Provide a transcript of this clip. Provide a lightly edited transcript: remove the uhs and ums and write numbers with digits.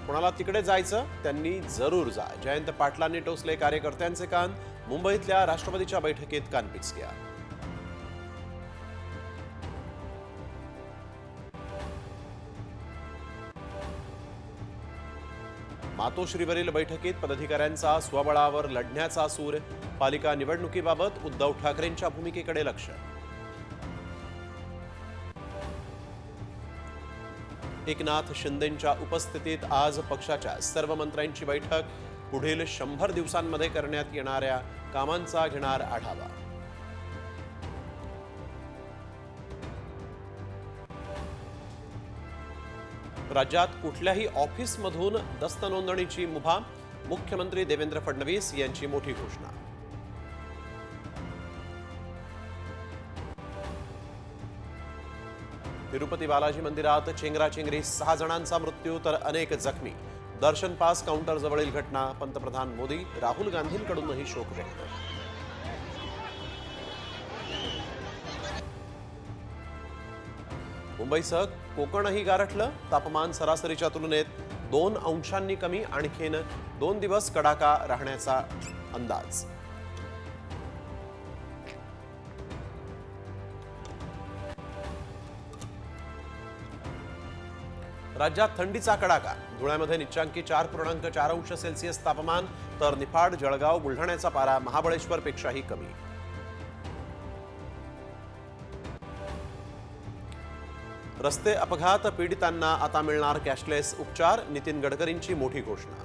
कोणाला तिकडे जायचं त्यांनी जरूर जा. जयंत पाटलांनी टोचले कार्यकर्त्यांचे कान. मुंबईतल्या राष्ट्रवादीच्या बैठकीत कानपिचक्या. मातोश्रीवरील बैठकीत पदाधिकाऱ्यांचा स्वबळावर लढण्याचा सूर. पालिका निवडणुकीबाबत उद्धव ठाकरेंच्या भूमिकेकडे लक्ष. एकनाथ शिंदेंच्या उपस्थितीत आज पक्षाच्या सर्व मंत्र्यांची बैठक. पुढील 100 दिवसांमध्ये करण्यात येणाऱ्या कामांचा घेणार आढावा. राज्यात कुठल्याही ऑफिसमधून दस्त नोंदणीची मुभा. मुख्यमंत्री देवेंद्र फडणवीस यांची मोठी घोषणा. तिरुपती बालाजी मंदिरात चेंगराचेंगरी 6 जणांचा मृत्यू तर अनेक जखमी. दर्शन पास काउंटर जवळील घटना. पंतप्रधान मोदी राहुल गांधींकडूनही शोक व्यक्त. मुंबईसह कोकणही गारठलं. तापमान सरासरीच्या तुलनेत 2 अंशांनी कमी. आणखीन 2 दिवस कडाका राहण्याचा अंदाज. राज्यात थंडीचा कडाका. धुळ्यामध्ये निचांकी 4.4 अंश सेल्सिअस तापमान तर निफाड, जळगाव, बुलढाण्याचा पारा महाबळेश्वरपेक्षाही कमी. रस्ते अपघात पीडितांना आता मिळणार कॅशलेस उपचार. नितीन गडकरींची मोठी घोषणा.